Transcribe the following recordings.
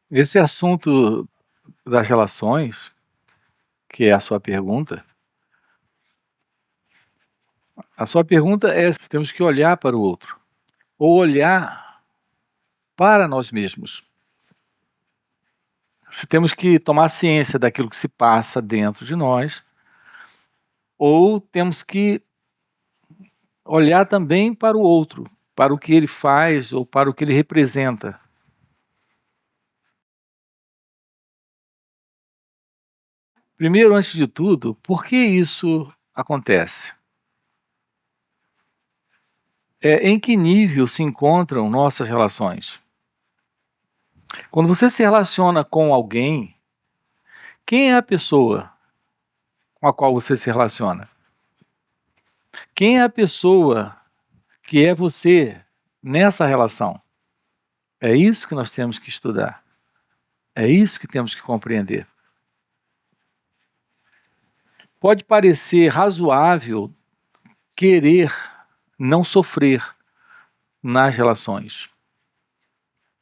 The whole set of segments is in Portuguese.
Esse assunto das relações, que é a sua pergunta é se temos que olhar para o outro, ou olhar para nós mesmos. Se temos que tomar ciência daquilo que se passa dentro de nós, ou temos que olhar também para o outro, para o que ele faz ou para o que ele representa. Primeiro, antes de tudo, por que isso acontece? Em que nível se encontram nossas relações? Quando você se relaciona com alguém, quem é a pessoa com a qual você se relaciona? Quem é a pessoa que é você nessa relação? É isso que nós temos que estudar. É isso que temos que compreender. Pode parecer razoável querer não sofrer nas relações,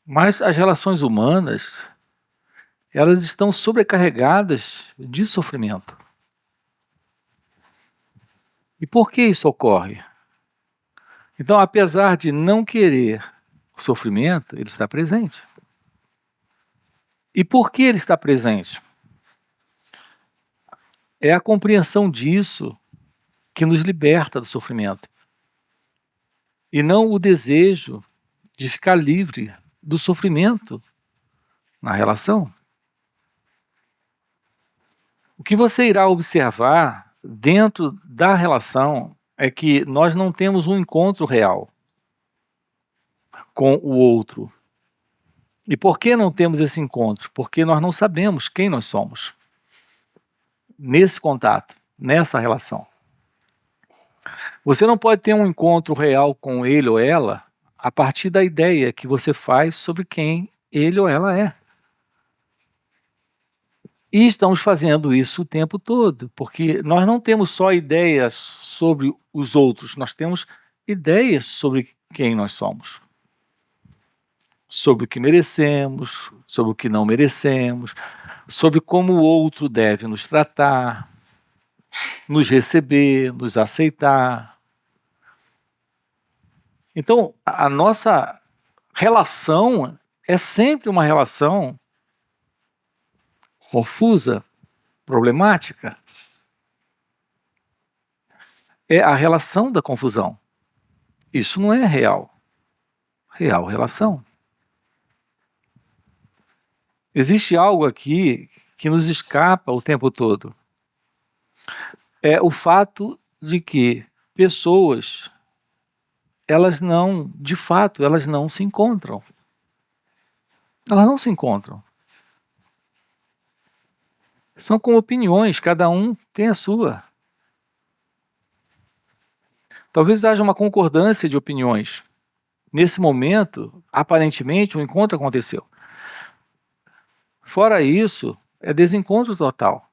mas as relações humanas, elas estão sobrecarregadas de sofrimento. E por que isso ocorre? Então, apesar de não querer o sofrimento, ele está presente. E por que ele está presente? É a compreensão disso que nos liberta do sofrimento. E não o desejo de ficar livre do sofrimento na relação. O que você irá observar dentro da relação é que nós não temos um encontro real com o outro. E por que não temos esse encontro? Porque nós não sabemos quem nós somos nesse contato, nessa relação. Você não pode ter um encontro real com ele ou ela a partir da ideia que você faz sobre quem ele ou ela é. E estamos fazendo isso o tempo todo, porque nós não temos só ideias sobre os outros, nós temos ideias sobre quem nós somos. Sobre o que merecemos, sobre o que não merecemos, sobre como o outro deve nos tratar, nos receber, nos aceitar. Então, a nossa relação é sempre uma relação confusa, problemática. É a relação da confusão. Isso não é real. Real relação. Existe algo aqui que nos escapa o tempo todo. É o fato de que pessoas, elas não, de fato, elas não se encontram. Elas não se encontram. São como opiniões, cada um tem a sua. Talvez haja uma concordância de opiniões. Nesse momento, aparentemente, o encontro aconteceu. Fora isso, é desencontro total.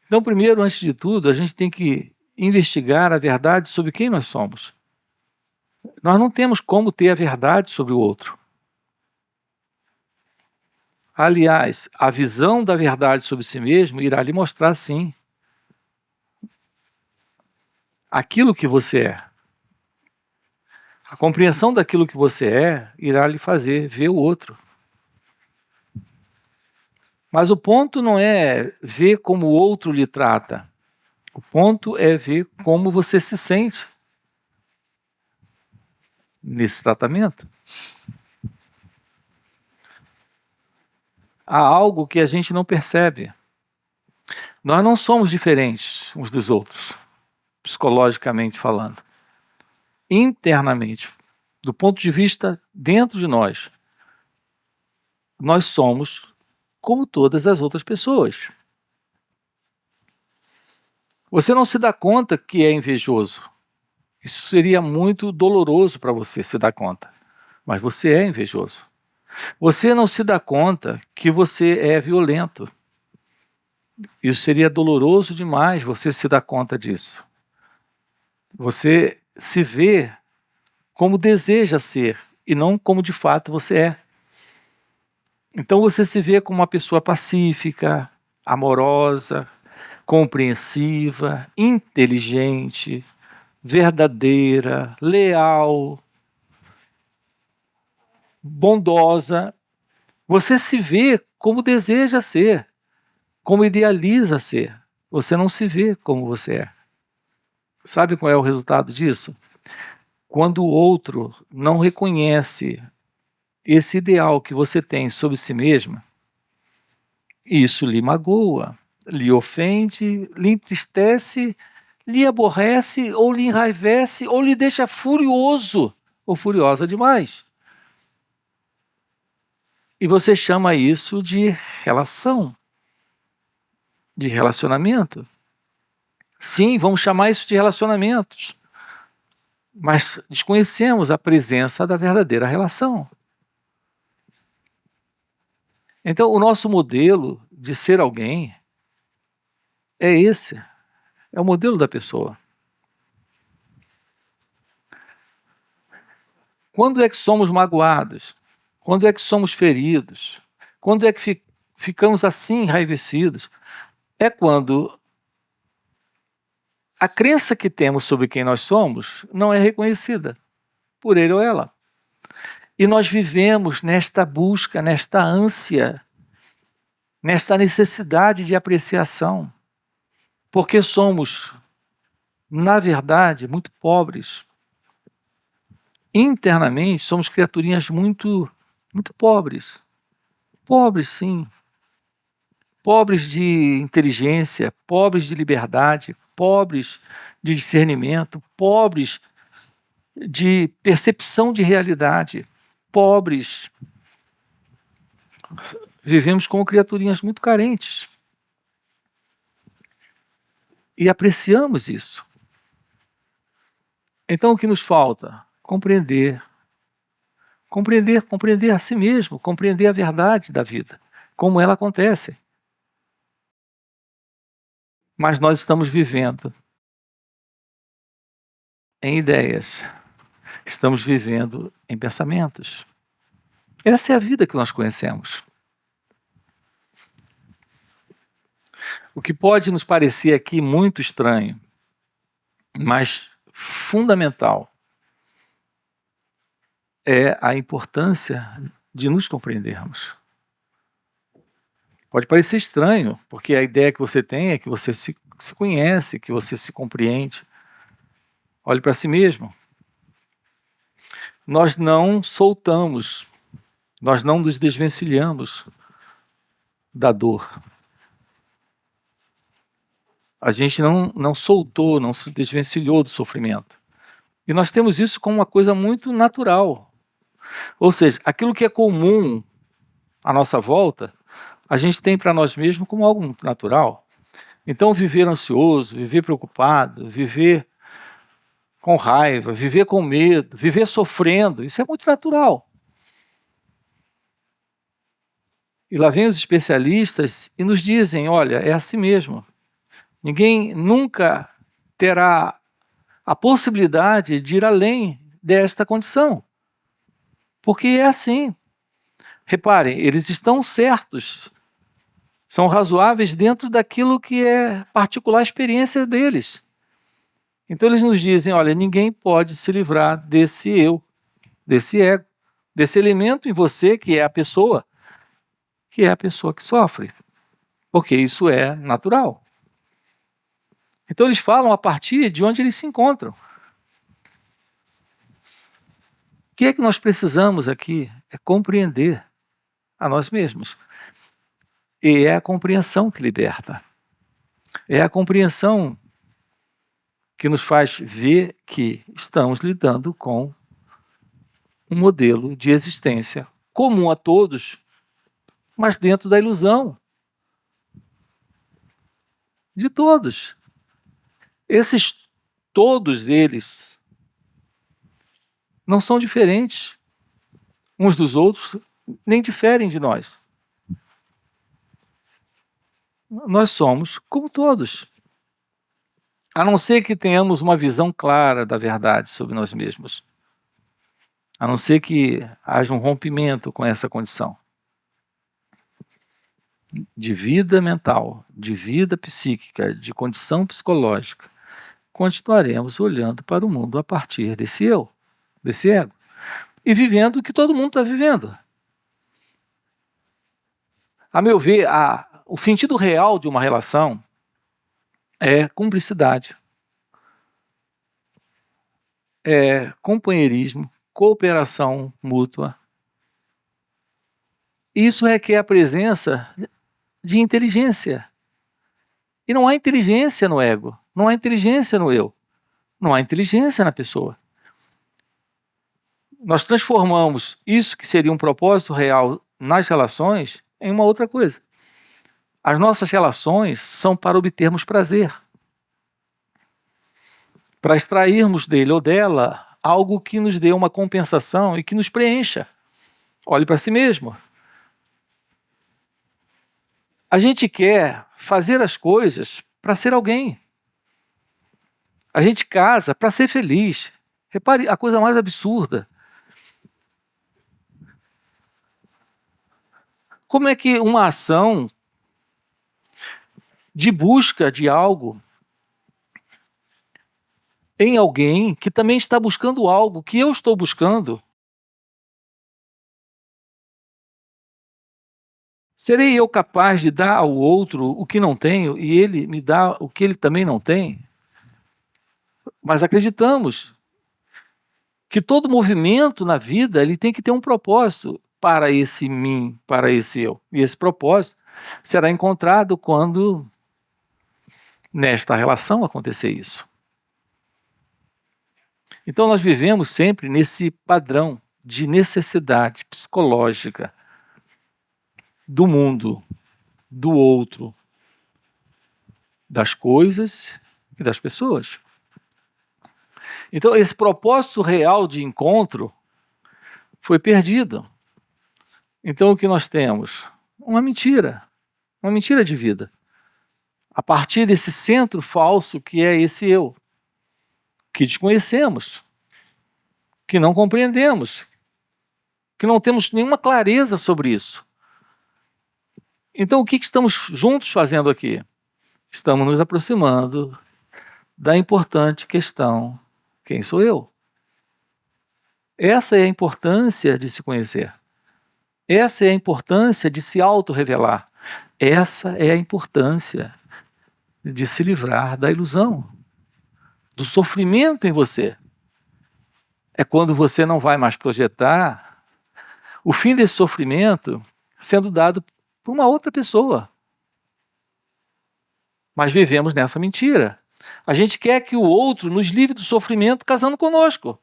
Então, primeiro, antes de tudo, a gente tem que investigar a verdade sobre quem nós somos. Nós não temos como ter a verdade sobre o outro. Aliás, a visão da verdade sobre si mesmo irá lhe mostrar, sim, aquilo que você é. A compreensão daquilo que você é irá lhe fazer ver o outro. Mas o ponto não é ver como o outro lhe trata. O ponto é ver como você se sente nesse tratamento. Há algo que a gente não percebe. Nós não somos diferentes uns dos outros, psicologicamente falando. Internamente, do ponto de vista dentro de nós, nós somos como todas as outras pessoas. Você não se dá conta que é invejoso. Isso seria muito doloroso para você se dar conta. Mas você é invejoso. Você não se dá conta que você é violento. Isso seria doloroso demais você se dar conta disso. Você se vê como deseja ser e não como de fato você é. Então você se vê como uma pessoa pacífica, amorosa, compreensiva, inteligente, verdadeira, leal, bondosa. Você se vê como deseja ser, como idealiza ser. Você não se vê como você é. Sabe qual é o resultado disso? Quando o outro não reconhece esse ideal que você tem sobre si mesmo, isso lhe magoa, lhe ofende, lhe entristece, lhe aborrece, ou lhe enraivece, ou lhe deixa furioso ou furiosa demais. E você chama isso de relação, de relacionamento. Sim, vamos chamar isso de relacionamentos, mas desconhecemos a presença da verdadeira relação. Então, o nosso modelo de ser alguém é esse, é o modelo da pessoa. Quando é que somos magoados? Quando é que somos feridos? Quando é que ficamos assim enraivecidos? É quando a crença que temos sobre quem nós somos não é reconhecida por ele ou ela. E nós vivemos nesta busca, nesta ânsia, nesta necessidade de apreciação, porque somos, na verdade, muito pobres. Internamente, somos criaturinhas muito, muito pobres. Pobres, sim. Pobres de inteligência, pobres de liberdade, pobres de discernimento, pobres de percepção de realidade, pobres. Vivemos como criaturinhas muito carentes. E apreciamos isso. Então o que nos falta? Compreender. Compreender a si mesmo, compreender a verdade da vida, como ela acontece. Mas nós estamos vivendo em ideias, estamos vivendo em pensamentos. Essa é a vida que nós conhecemos. O que pode nos parecer aqui muito estranho, mas fundamental, é a importância de nos compreendermos. Pode parecer estranho, porque a ideia que você tem é que você se conhece, que você se compreende. Olhe para si mesmo. Nós não soltamos, nós não nos desvencilhamos da dor. A gente não soltou, não se desvencilhou do sofrimento. E nós temos isso como uma coisa muito natural. Ou seja, aquilo que é comum à nossa volta, a gente tem para nós mesmos como algo muito natural. Então, viver ansioso, viver preocupado, viver com raiva, viver com medo, viver sofrendo, isso é muito natural. E lá vem os especialistas e nos dizem, olha, é assim mesmo. Ninguém nunca terá a possibilidade de ir além desta condição. Porque é assim. Reparem, eles estão certos. São razoáveis dentro daquilo que é particular experiência deles. Então eles nos dizem, olha, ninguém pode se livrar desse eu, desse ego, desse elemento em você que é a pessoa que sofre. Porque isso é natural. Então eles falam a partir de onde eles se encontram. O que é que nós precisamos aqui? É compreender a nós mesmos. E é a compreensão que liberta. É a compreensão que nos faz ver que estamos lidando com um modelo de existência comum a todos, mas dentro da ilusão de todos. Todos eles não são diferentes uns dos outros, nem diferem de nós. Nós somos como todos. A não ser que tenhamos uma visão clara da verdade sobre nós mesmos. A não ser que haja um rompimento com essa condição. de vida mental, de vida psíquica, de condição psicológica, continuaremos olhando para o mundo a partir desse eu, desse ego, e vivendo o que todo mundo está vivendo. A meu ver, o sentido real de uma relação é cumplicidade, é companheirismo, cooperação mútua. Isso requer a presença de inteligência. E não há inteligência no ego, não há inteligência no eu, não há inteligência na pessoa. Nós transformamos isso que seria um propósito real nas relações em uma outra coisa. As nossas relações são para obtermos prazer, para extrairmos dele ou dela algo que nos dê uma compensação e que nos preencha. Olhe para si mesmo. A gente quer fazer as coisas para ser alguém. A gente casa para ser feliz. Repare a coisa mais absurda. Como é que uma ação de busca de algo em alguém que também está buscando algo que eu estou buscando, serei eu capaz de dar ao outro o que não tenho e ele me dá o que ele também não tem? Mas acreditamos que todo movimento na vida ele tem que ter um propósito para esse mim, para esse eu. E esse propósito será encontrado quando nesta relação acontecer isso. Então nós vivemos sempre nesse padrão de necessidade psicológica do mundo, do outro, das coisas e das pessoas. Então esse propósito real de encontro foi perdido. Então o que nós temos? Uma mentira de vida. A partir desse centro falso que é esse eu, que desconhecemos, que não compreendemos, que não temos nenhuma clareza sobre isso. Então o que estamos juntos fazendo aqui? Estamos nos aproximando da importante questão: quem sou eu? Essa é a importância de se conhecer. Essa é a importância de se auto-revelar. Essa é a importância de se livrar da ilusão, do sofrimento em você. É quando você não vai mais projetar o fim desse sofrimento sendo dado por uma outra pessoa. Mas vivemos nessa mentira. A gente quer que o outro nos livre do sofrimento casando conosco.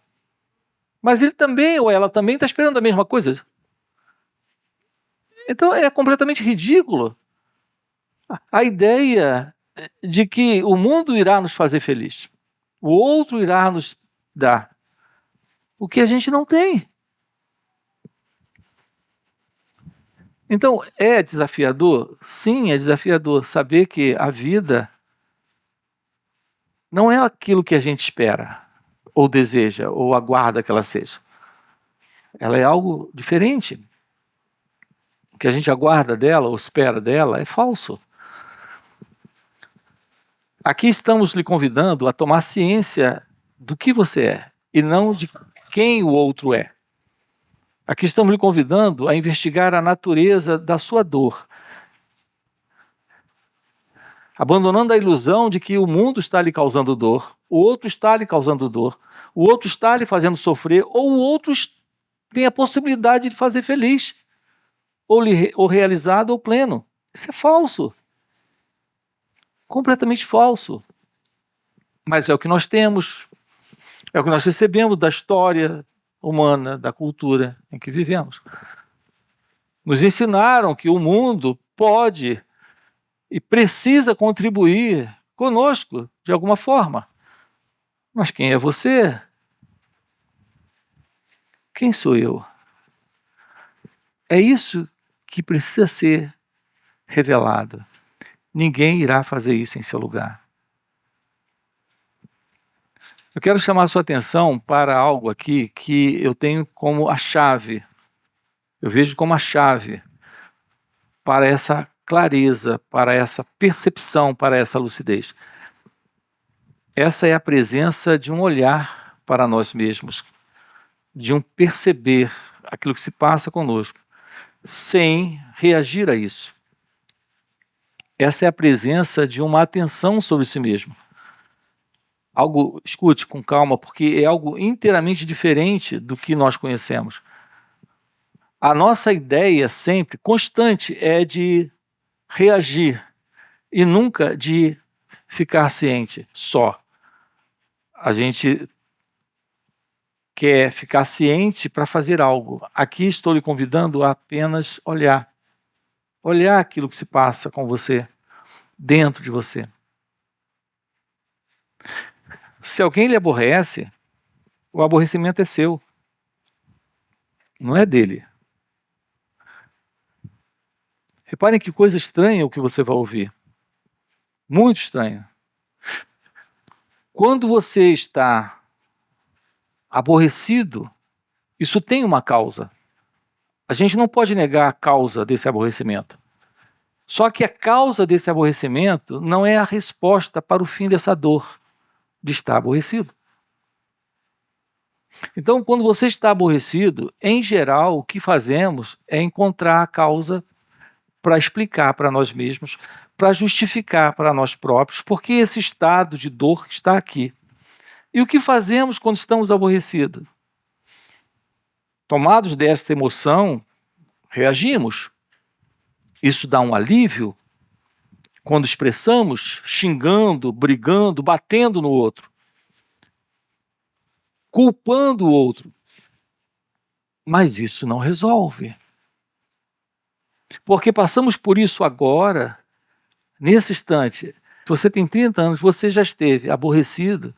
Mas ele também, ou ela também, está esperando a mesma coisa. Então é completamente ridículo a ideia de que o mundo irá nos fazer feliz. O outro irá nos dar o que a gente não tem. Então, é desafiador? Sim, é desafiador saber que a vida não é aquilo que a gente espera, ou deseja, ou aguarda que ela seja. Ela é algo diferente. O que a gente aguarda dela, ou espera dela, é falso. Aqui estamos lhe convidando a tomar ciência do que você é, e não de quem o outro é. Aqui estamos lhe convidando a investigar a natureza da sua dor, abandonando a ilusão de que o mundo está lhe causando dor, o outro está lhe causando dor, o outro está lhe fazendo sofrer, ou o outro tem a possibilidade de fazer feliz, ou realizado ou pleno. Isso é falso. Completamente falso. Mas é o que nós temos, é o que nós recebemos da história humana, da cultura em que vivemos. Nos ensinaram que o mundo pode e precisa contribuir conosco de alguma forma. Mas quem é você? Quem sou eu? É isso que precisa ser revelado. Ninguém irá fazer isso em seu lugar. Eu quero chamar a sua atenção para algo aqui que eu tenho como a chave. Eu vejo como a chave para essa clareza, para essa percepção, para essa lucidez. Essa é a presença de um olhar para nós mesmos, de um perceber aquilo que se passa conosco, sem reagir a isso. Essa é a presença de uma atenção sobre si mesmo. Algo, escute com calma, porque é algo inteiramente diferente do que nós conhecemos. A nossa ideia sempre, constante, é de reagir e nunca de ficar ciente só. A gente quer ficar ciente para fazer algo. Aqui estou lhe convidando a apenas olhar. Olhar aquilo que se passa com você, dentro de você. Se alguém lhe aborrece, o aborrecimento é seu, não é dele. Reparem que coisa estranha o que você vai ouvir. Muito estranho. Quando você está aborrecido, isso tem uma causa. A gente não pode negar a causa desse aborrecimento. Só que a causa desse aborrecimento não é a resposta para o fim dessa dor de estar aborrecido. Então, quando você está aborrecido, em geral, o que fazemos é encontrar a causa para explicar para nós mesmos, para justificar para nós próprios, porque esse estado de dor está aqui. E o que fazemos quando estamos aborrecidos? Tomados desta emoção, reagimos. Isso dá um alívio quando expressamos xingando, brigando, batendo no outro, culpando o outro. Mas isso não resolve. Porque passamos por isso agora, nesse instante. Você tem 30 anos, você já esteve aborrecido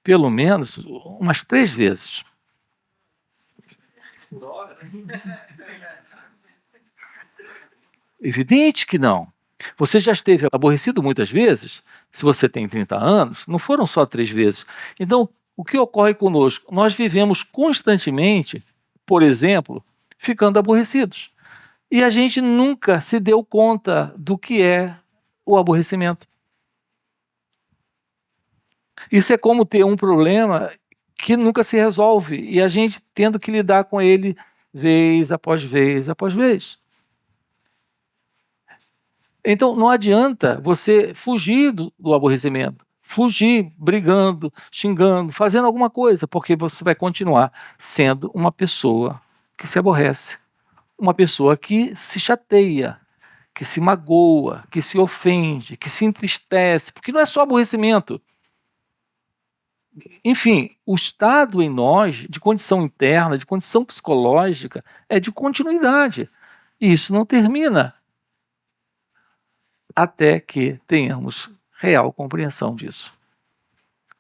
pelo menos umas 3 vezes. Evidente que não. Você já esteve aborrecido muitas vezes? Se você tem 30 anos, não foram só 3 vezes. Então, o que ocorre conosco? Nós vivemos constantemente, por exemplo, ficando aborrecidos. E a gente nunca se deu conta do que é o aborrecimento. Isso é como ter um problema que nunca se resolve e a gente tendo que lidar com ele vez após vez após vez. Então não adianta você fugir do aborrecimento, fugir brigando, xingando, fazendo alguma coisa, porque você vai continuar sendo uma pessoa que se aborrece, uma pessoa que se chateia, que se magoa, que se ofende, que se entristece, porque não é só aborrecimento. Enfim, o estado em nós, de condição interna, de condição psicológica, é de continuidade. E isso não termina até que tenhamos real compreensão disso.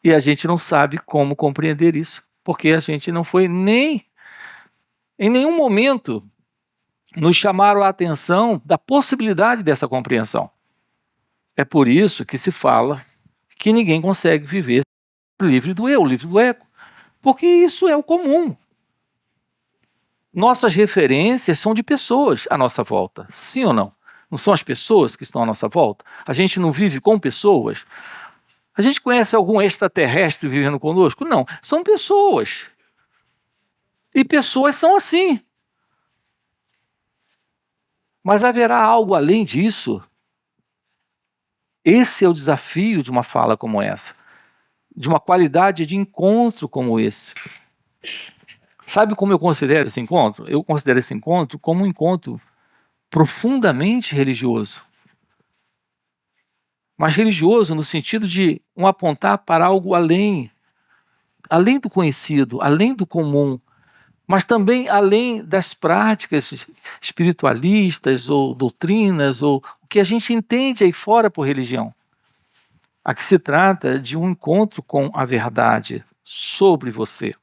E a gente não sabe como compreender isso, porque a gente não foi nem, em nenhum momento, nos chamaram a atenção da possibilidade dessa compreensão. É por isso que se fala que ninguém consegue viver livre do eu, livre do ego, porque isso é o comum. Nossas referências são de pessoas à nossa volta, sim ou não? Não são as pessoas que estão à nossa volta? A gente não vive com pessoas? A gente conhece algum extraterrestre vivendo conosco? Não, são pessoas. E pessoas são assim. Mas haverá algo além disso? Esse é o desafio de uma fala como essa, de uma qualidade de encontro como esse. Sabe como eu considero esse encontro? Eu considero esse encontro como um encontro profundamente religioso. Mas religioso no sentido de um apontar para algo além do conhecido, além do comum, mas também além das práticas espiritualistas ou doutrinas, ou o que a gente entende aí fora por religião. Aqui se trata de um encontro com a verdade sobre você.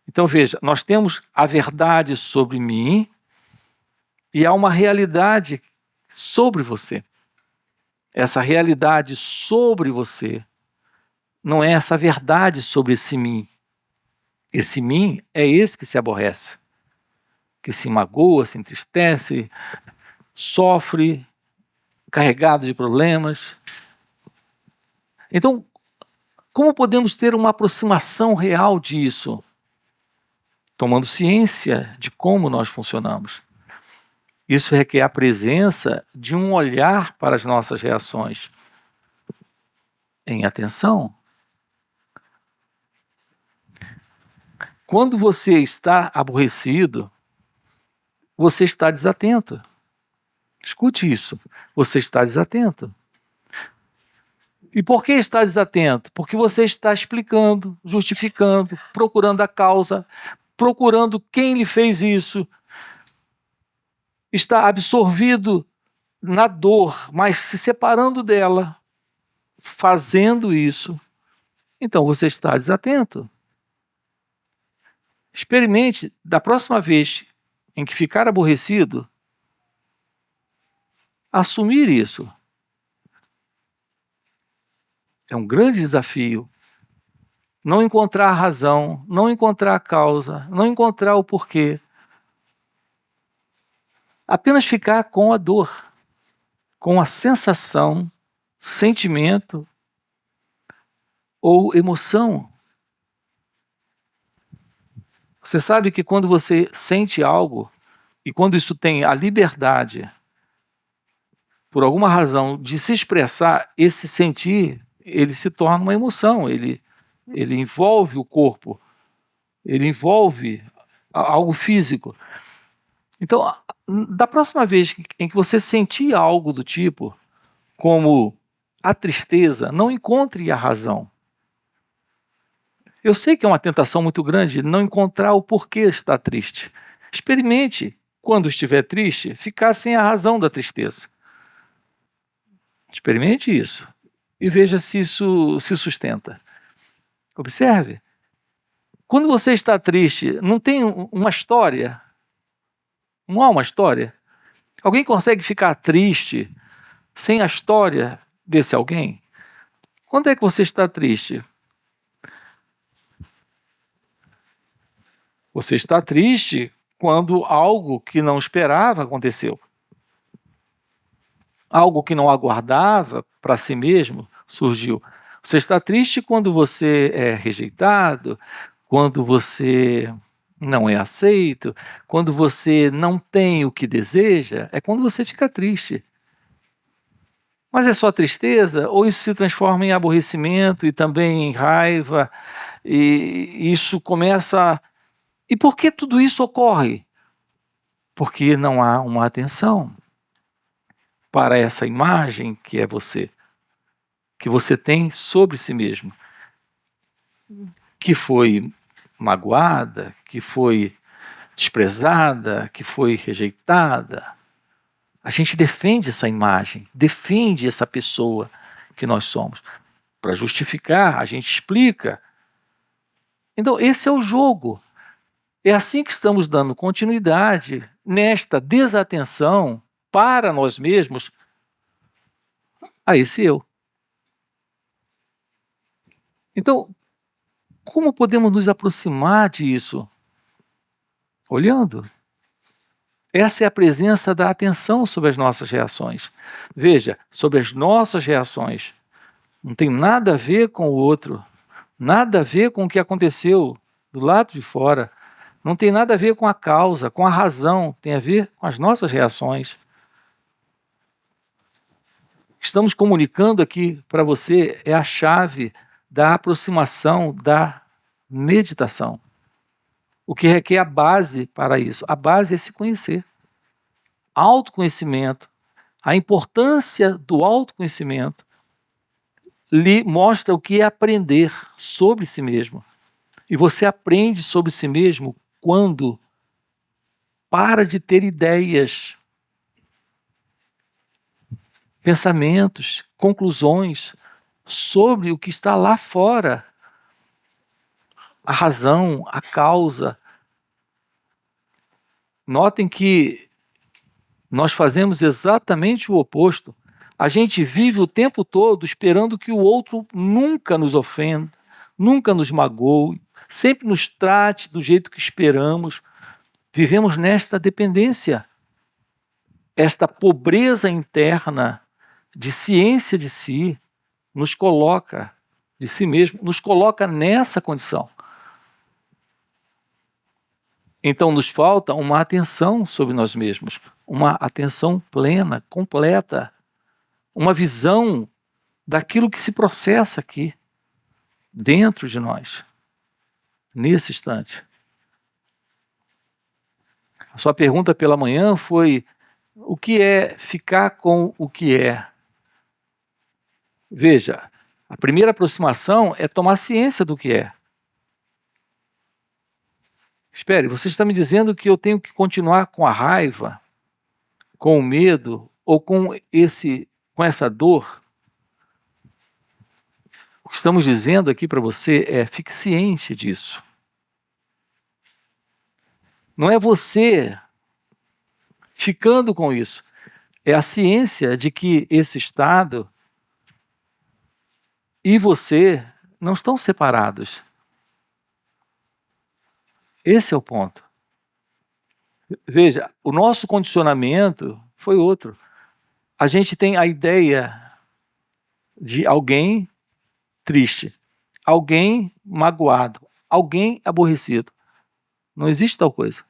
Então veja, nós temos a verdade sobre mim e há uma realidade sobre você. Essa realidade sobre você não é essa verdade sobre esse mim. Esse mim é esse que se aborrece, que se magoa, se entristece, sofre, carregado de problemas. Então, como podemos ter uma aproximação real disso? Tomando ciência de como nós funcionamos. Isso requer a presença de um olhar para as nossas reações em atenção. Quando você está aborrecido, você está desatento. Escute isso. Você está desatento. E por que está desatento? Porque você está explicando, justificando, procurando a causa, procurando quem lhe fez isso. Está absorvido na dor, mas se separando dela, fazendo isso. Então você está desatento. Experimente, da próxima vez em que ficar aborrecido, assumir isso. É um grande desafio. Não encontrar a razão, não encontrar a causa, não encontrar o porquê. Apenas ficar com a dor, com a sensação, sentimento ou emoção. Você sabe que quando você sente algo, e quando isso tem a liberdade, por alguma razão, de se expressar, esse sentir, ele se torna uma emoção, ele envolve o corpo, ele envolve algo físico. Então, da próxima vez em que você sentir algo do tipo, como a tristeza, não encontre a razão. Eu sei que é uma tentação muito grande não encontrar o porquê está triste. Experimente, quando estiver triste, ficar sem a razão da tristeza. Experimente isso e veja se isso se sustenta. Observe. Quando você está triste, não tem uma história? Não há uma história? Alguém consegue ficar triste sem a história desse alguém? Quando é que você está triste? Você está triste quando algo que não esperava aconteceu. Algo que não aguardava para si mesmo surgiu. Você está triste quando você é rejeitado, quando você não é aceito, quando você não tem o que deseja, é quando você fica triste. Mas é só tristeza? Ou isso se transforma em aborrecimento e também em raiva? E isso começa... E por que tudo isso ocorre? Porque não há uma atenção para essa imagem que é você, que você tem sobre si mesmo, que foi magoada, que foi desprezada, que foi rejeitada. A gente defende essa imagem, defende essa pessoa que nós somos. Para justificar, a gente explica. Então, esse é o jogo. É assim que estamos dando continuidade nesta desatenção para nós mesmos a esse eu. Então, como podemos nos aproximar disso? Olhando. Essa é a presença da atenção sobre as nossas reações. Veja, sobre as nossas reações. Não tem nada a ver com o outro, nada a ver com o que aconteceu do lado de fora. Não tem nada a ver com a causa, com a razão, tem a ver com as nossas reações. Estamos comunicando aqui para você é a chave da aproximação da meditação. O que requer a base para isso? A base é se conhecer. Autoconhecimento, a importância do autoconhecimento lhe mostra o que é aprender sobre si mesmo. E você aprende sobre si mesmo quando para de ter ideias, pensamentos, conclusões sobre o que está lá fora. A razão, a causa. Notem que nós fazemos exatamente o oposto. A gente vive o tempo todo esperando que o outro nunca nos ofenda, nunca nos magoe, sempre nos trate do jeito que esperamos. Vivemos nesta dependência. esta pobreza interna de ciência de si nos coloca, de si mesmo, nos coloca nessa condição. Então nos falta uma atenção sobre nós mesmos, uma atenção plena, completa, uma visão daquilo que se processa aqui, dentro de nós, nesse instante. A sua pergunta pela manhã foi: o que é ficar com o que é? Veja, a primeira aproximação é tomar ciência do que é. Espere, você está me dizendo que eu tenho que continuar com a raiva, com o medo ou com essa dor? O que estamos dizendo aqui para você é: fique ciente disso. Não é você ficando com isso, é a ciência de que esse estado e você não estão separados. Esse é o ponto. Veja, o nosso condicionamento foi outro. A gente tem a ideia de alguém triste, alguém magoado, alguém aborrecido. Não existe tal coisa.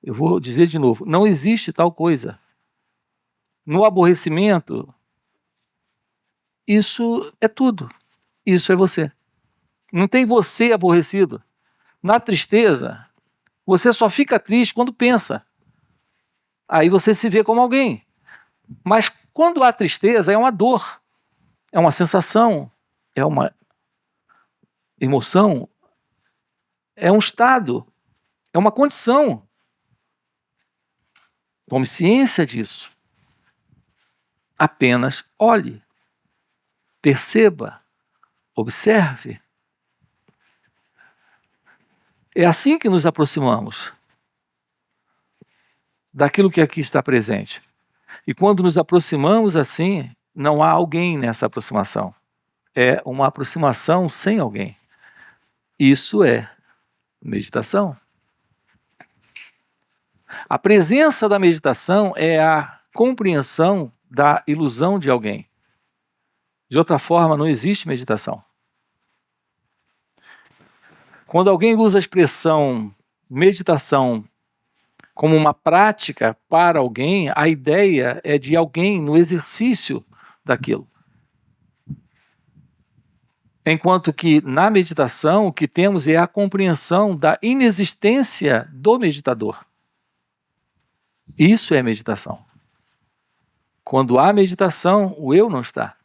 Eu vou dizer de novo, não existe tal coisa. No aborrecimento, isso é tudo. Isso é você. Não tem você aborrecido. Na tristeza, você só fica triste quando pensa. Aí você se vê como alguém. Mas quando há tristeza, é uma dor, é uma sensação, é uma emoção, é um estado, é uma condição. Tome ciência disso. Apenas olhe, perceba, observe. É assim que nos aproximamos daquilo que aqui está presente. E quando nos aproximamos assim, não há alguém nessa aproximação. É uma aproximação sem alguém. Isso é meditação. A presença da meditação é a compreensão da ilusão de alguém. De outra forma, não existe meditação. Quando alguém usa a expressão meditação como uma prática para alguém, a ideia é de alguém no exercício daquilo. Enquanto que na meditação o que temos é a compreensão da inexistência do meditador. Isso é meditação. Quando há meditação, o eu não está.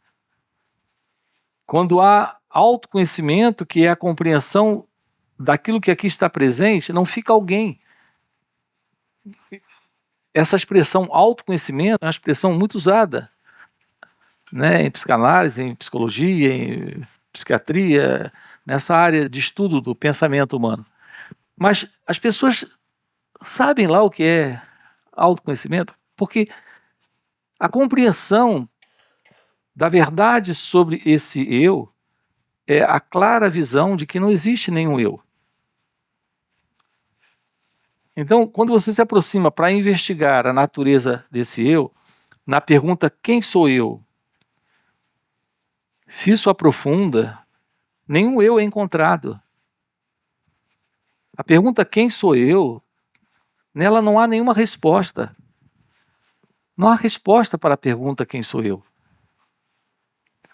Quando há autoconhecimento, que é a compreensão daquilo que aqui está presente, não fica alguém. Essa expressão autoconhecimento é uma expressão muito usada, né, em psicanálise, em psicologia, em psiquiatria, nessa área de estudo do pensamento humano. Mas as pessoas sabem lá o que é autoconhecimento, porque a compreensão da verdade sobre esse eu é a clara visão de que não existe nenhum eu. Então, quando você se aproxima para investigar a natureza desse eu, na pergunta quem sou eu, se isso aprofunda, nenhum eu é encontrado. A pergunta quem sou eu, nela não há nenhuma resposta. Não há resposta para a pergunta quem sou eu.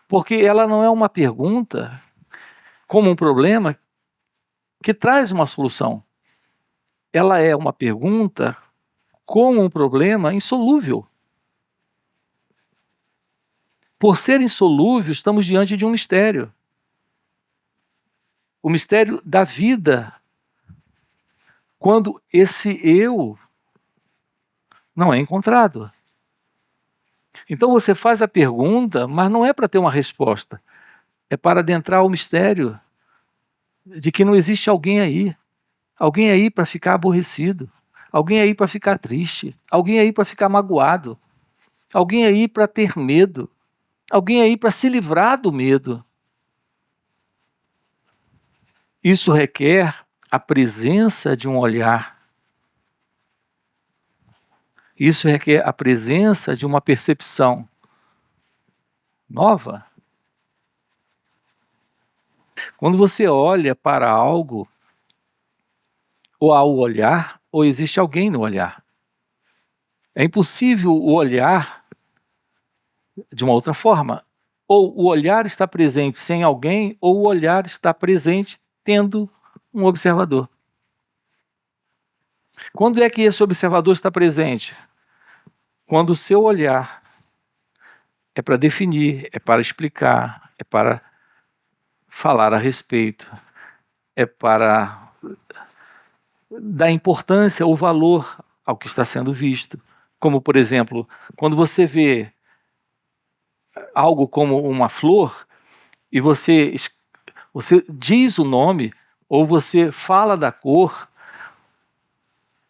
Porque ela não é uma pergunta como um problema que traz uma solução. Ela é uma pergunta como um problema insolúvel. Por ser insolúvel, estamos diante de um mistério. O mistério da vida. Quando esse eu não é encontrado. Então você faz a pergunta, mas não é para ter uma resposta. É para adentrar o mistério de que não existe alguém aí. Alguém aí para ficar aborrecido. Alguém aí para ficar triste. Alguém aí para ficar magoado. Alguém aí para ter medo. Alguém aí para se livrar do medo. Isso requer a presença de um olhar. Isso requer a presença de uma percepção nova. Quando você olha para algo, ou há o olhar, ou existe alguém no olhar. É impossível o olhar de uma outra forma. Ou o olhar está presente sem alguém, ou o olhar está presente tendo um observador. Quando é que esse observador está presente? Quando o seu olhar é para definir, é para explicar, é para falar a respeito, é para dar importância ou valor ao que está sendo visto. Como, por exemplo, quando você vê algo como uma flor e você diz o nome ou você fala da cor,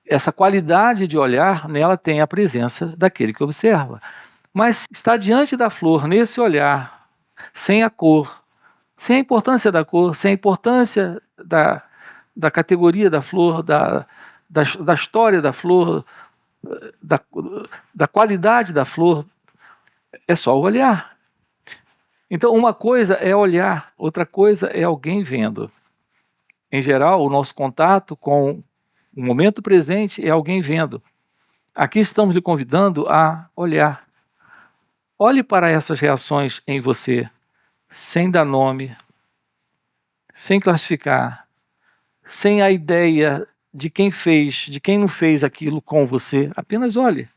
essa qualidade de olhar, nela tem a presença daquele que observa. Mas está diante da flor, nesse olhar, sem a cor, sem a importância da cor, sem a importância da categoria da flor, da história da flor, da qualidade da flor, é só o olhar. Então, uma coisa é olhar, outra coisa é alguém vendo. Em geral, o nosso contato com o momento presente é alguém vendo. Aqui estamos lhe convidando a olhar. Olhe para essas reações em você, sem dar nome, sem classificar, sem a ideia de quem fez, de quem não fez aquilo com você. Apenas olhe.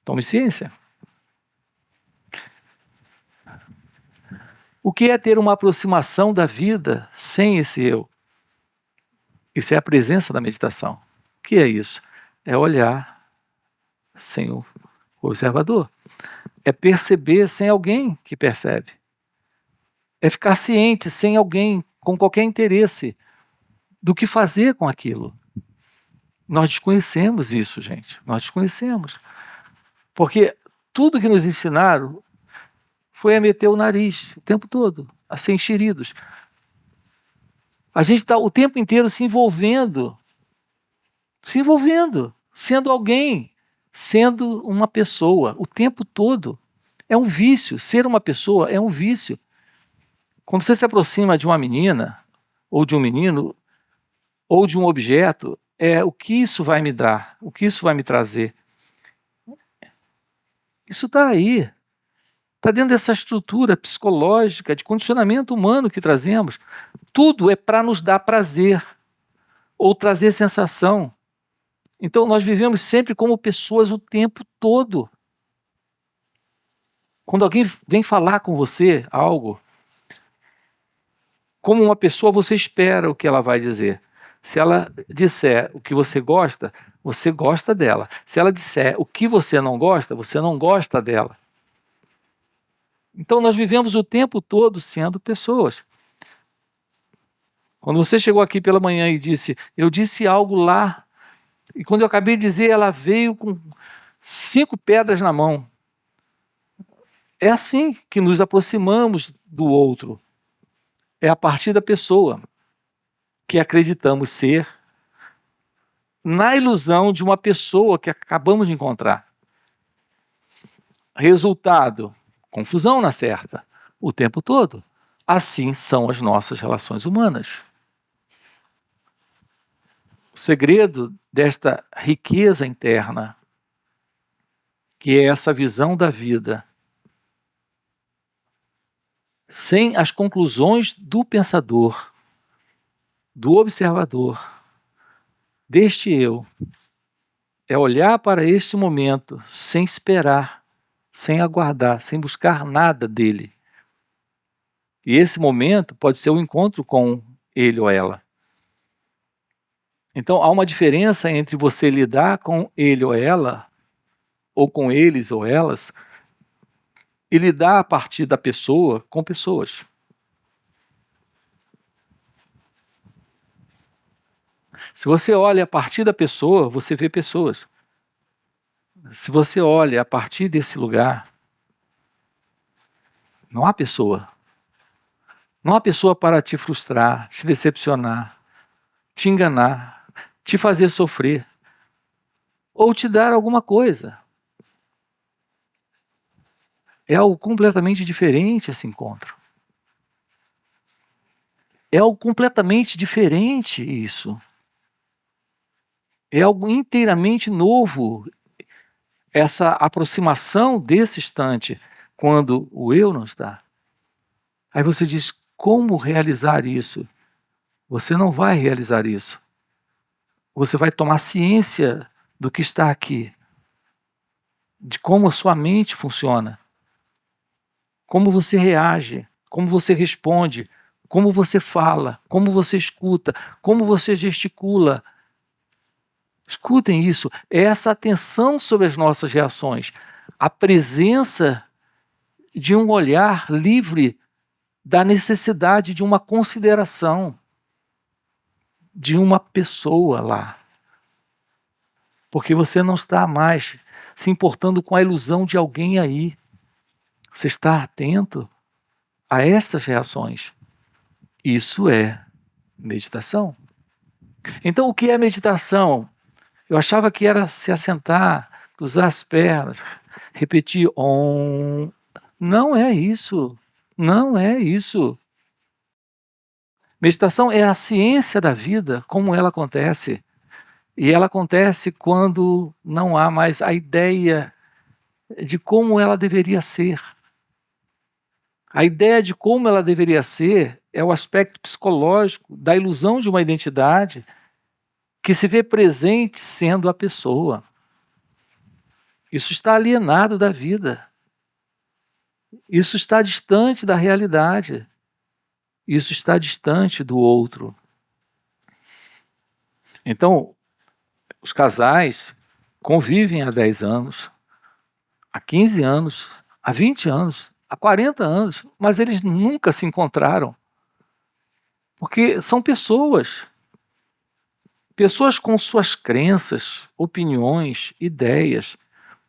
Tome ciência. O que é ter uma aproximação da vida sem esse eu? Isso é a presença da meditação. O que é isso? É olhar sem o observador. É perceber sem alguém que percebe. É ficar ciente sem alguém com qualquer interesse do que fazer com aquilo. Nós desconhecemos isso, gente. Nós desconhecemos. Porque tudo que nos ensinaram foi a meter o nariz o tempo todo, a ser enxeridos. A gente está o tempo inteiro se envolvendo, sendo alguém, sendo uma pessoa, o tempo todo. É um vício, ser uma pessoa é um vício. Quando você se aproxima de uma menina, ou de um menino, ou de um objeto, o que isso vai me dar, o que isso vai me trazer. Isso está aí. Está dentro dessa estrutura psicológica, de condicionamento humano que trazemos. Tudo é para nos dar prazer, ou trazer sensação. Então nós vivemos sempre como pessoas o tempo todo. Quando alguém vem falar com você algo, como uma pessoa você espera o que ela vai dizer. Se ela disser o que você gosta dela. Se ela disser o que você não gosta dela. Então nós vivemos o tempo todo sendo pessoas. Quando você chegou aqui pela manhã e disse, eu disse algo lá, e quando eu acabei de dizer, ela veio com 5 pedras na mão. É assim que nos aproximamos do outro. É a partir da pessoa que acreditamos ser, na ilusão de uma pessoa que acabamos de encontrar. Resultado, confusão na certa, o tempo todo. Assim são as nossas relações humanas. O segredo desta riqueza interna, que é essa visão da vida, sem as conclusões do pensador, do observador, deste eu, é olhar para este momento sem esperar, sem aguardar, sem buscar nada dele. E esse momento pode ser o encontro com ele ou ela. Então há uma diferença entre você lidar com ele ou ela, ou com eles ou elas, e lidar a partir da pessoa com pessoas. Se você olha a partir da pessoa, você vê pessoas. Se você olha a partir desse lugar, não há pessoa. Não há pessoa para te frustrar, te decepcionar, te enganar, te fazer sofrer. ou te dar alguma coisa. É algo completamente diferente esse encontro. É algo completamente diferente isso. É algo inteiramente novo, essa aproximação desse instante, quando o eu não está. Aí você diz, como realizar isso? Você não vai realizar isso. Você vai tomar ciência do que está aqui, de como a sua mente funciona, como você reage, como você responde, como você fala, como você escuta, como você gesticula. Escutem isso, é essa atenção sobre as nossas reações, a presença de um olhar livre da necessidade de uma consideração de uma pessoa lá. Porque você não está mais se importando com a ilusão de alguém aí. Você está atento a estas reações. Isso é meditação. Então, o que é meditação? Eu achava que era se assentar, cruzar as pernas, repetir Om. Não é isso. Não é isso. Meditação é a ciência da vida, como ela acontece. E ela acontece quando não há mais a ideia de como ela deveria ser. A ideia de como ela deveria ser é o aspecto psicológico da ilusão de uma identidade que se vê presente sendo a pessoa. Isso está alienado da vida. Isso está distante da realidade. Isso está distante do outro. Então, os casais convivem há 10 anos, há 15 anos, há 20 anos, há 40 anos, mas eles nunca se encontraram. Porque são pessoas. Pessoas com suas crenças, opiniões, ideias,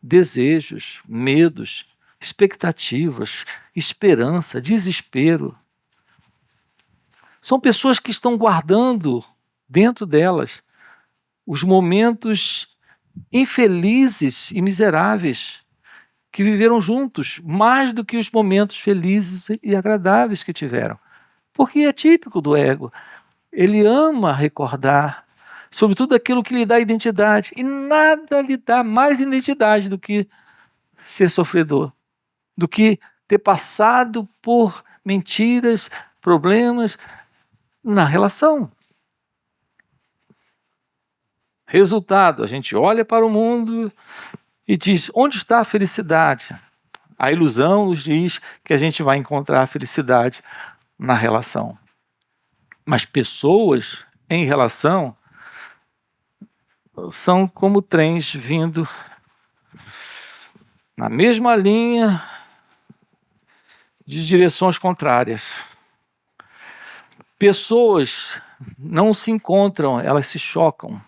desejos, medos, expectativas, esperança, desespero. São pessoas que estão guardando dentro delas os momentos infelizes e miseráveis que viveram juntos, mais do que os momentos felizes e agradáveis que tiveram. Porque é típico do ego. Ele ama recordar, sobretudo aquilo que lhe dá identidade. E nada lhe dá mais identidade do que ser sofredor, do que ter passado por mentiras, problemas na relação. Resultado, a gente olha para o mundo e diz, onde está a felicidade? A ilusão nos diz que a gente vai encontrar a felicidade na relação. Mas pessoas em relação são como trens vindo na mesma linha de direções contrárias. Pessoas não se encontram, elas se chocam.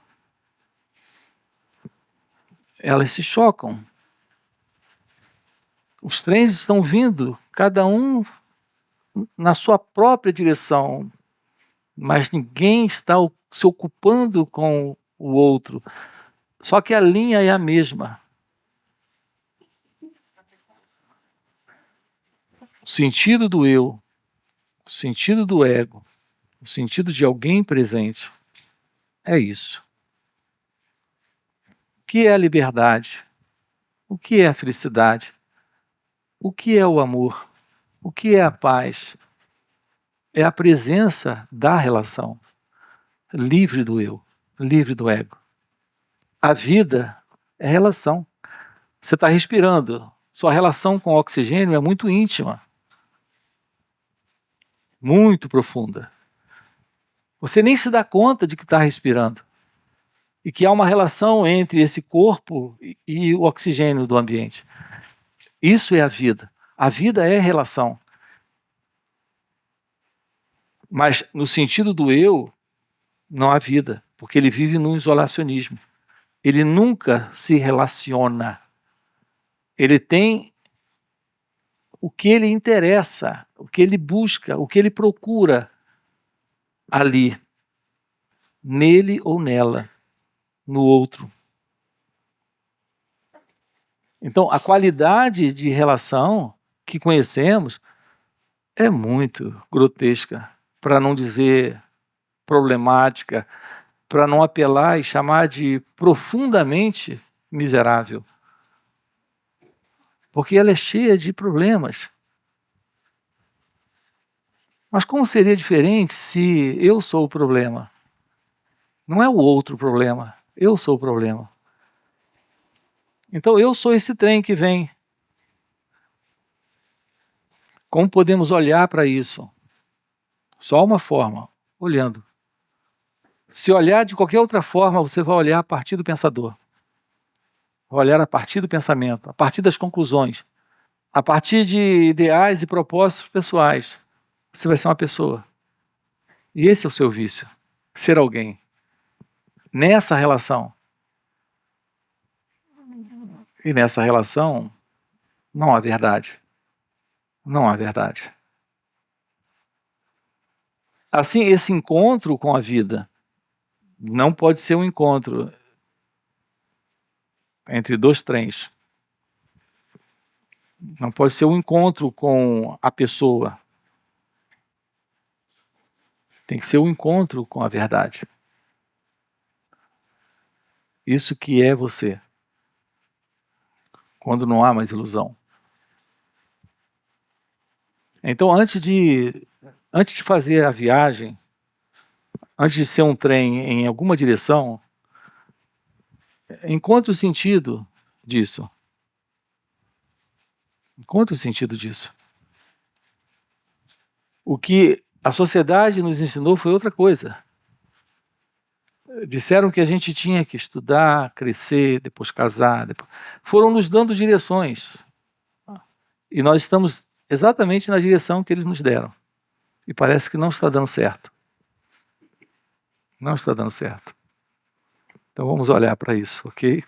Elas se chocam. Os trens estão vindo, cada um na sua própria direção, mas ninguém está se ocupando com o outro. Só que a linha é a mesma. O sentido do eu, o sentido do ego, o sentido de alguém presente, é isso. O que é a liberdade? O que é a felicidade? O que é o amor? O que é a paz? É a presença da relação, livre do eu, livre do ego. A vida é relação. Você está respirando, sua relação com o oxigênio é muito íntima, muito profunda. Você nem se dá conta de que está respirando e que há uma relação entre esse corpo e o oxigênio do ambiente. Isso é a vida. A vida é relação. Mas no sentido do eu, não há vida, porque ele vive num isolacionismo. Ele nunca se relaciona. Ele tem o que ele interessa, o que ele busca, o que ele procura ali, nele ou nela, no outro. Então, a qualidade de relação que conhecemos é muito grotesca, para não dizer problemática, para não apelar e chamar de profundamente miserável. Porque ela é cheia de problemas. Mas como seria diferente se eu sou o problema? Não é o outro problema, eu sou o problema. Então eu sou esse trem que vem. Como podemos olhar para isso? Só uma forma, olhando. Se olhar de qualquer outra forma, você vai olhar a partir do pensador. Vai olhar a partir do pensamento, a partir das conclusões, a partir de ideais e propósitos pessoais. Você vai ser uma pessoa. E esse é o seu vício, ser alguém. Nessa relação. E nessa relação, não há verdade. Não há verdade. Assim, esse encontro com a vida não pode ser um encontro entre dois trens. Não pode ser um encontro com a pessoa. Tem que ser um encontro com a verdade. Isso que é você. Quando não há mais ilusão. Então, antes de fazer a viagem, antes de ser um trem em alguma direção, encontre o sentido disso. Encontre o sentido disso. O que a sociedade nos ensinou foi outra coisa. Disseram que a gente tinha que estudar, crescer, depois casar. Foram nos dando direções. E nós estamos exatamente na direção que eles nos deram. E parece que não está dando certo. Não está dando certo. Então vamos olhar para isso, ok?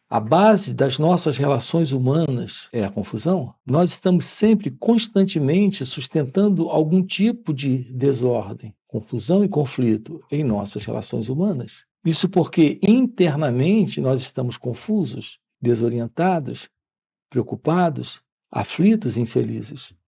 A base das nossas relações humanas é a confusão. Nós estamos sempre, constantemente, sustentando algum tipo de desordem, confusão e conflito em nossas relações humanas. Isso porque internamente nós estamos confusos, desorientados, preocupados, aflitos e infelizes.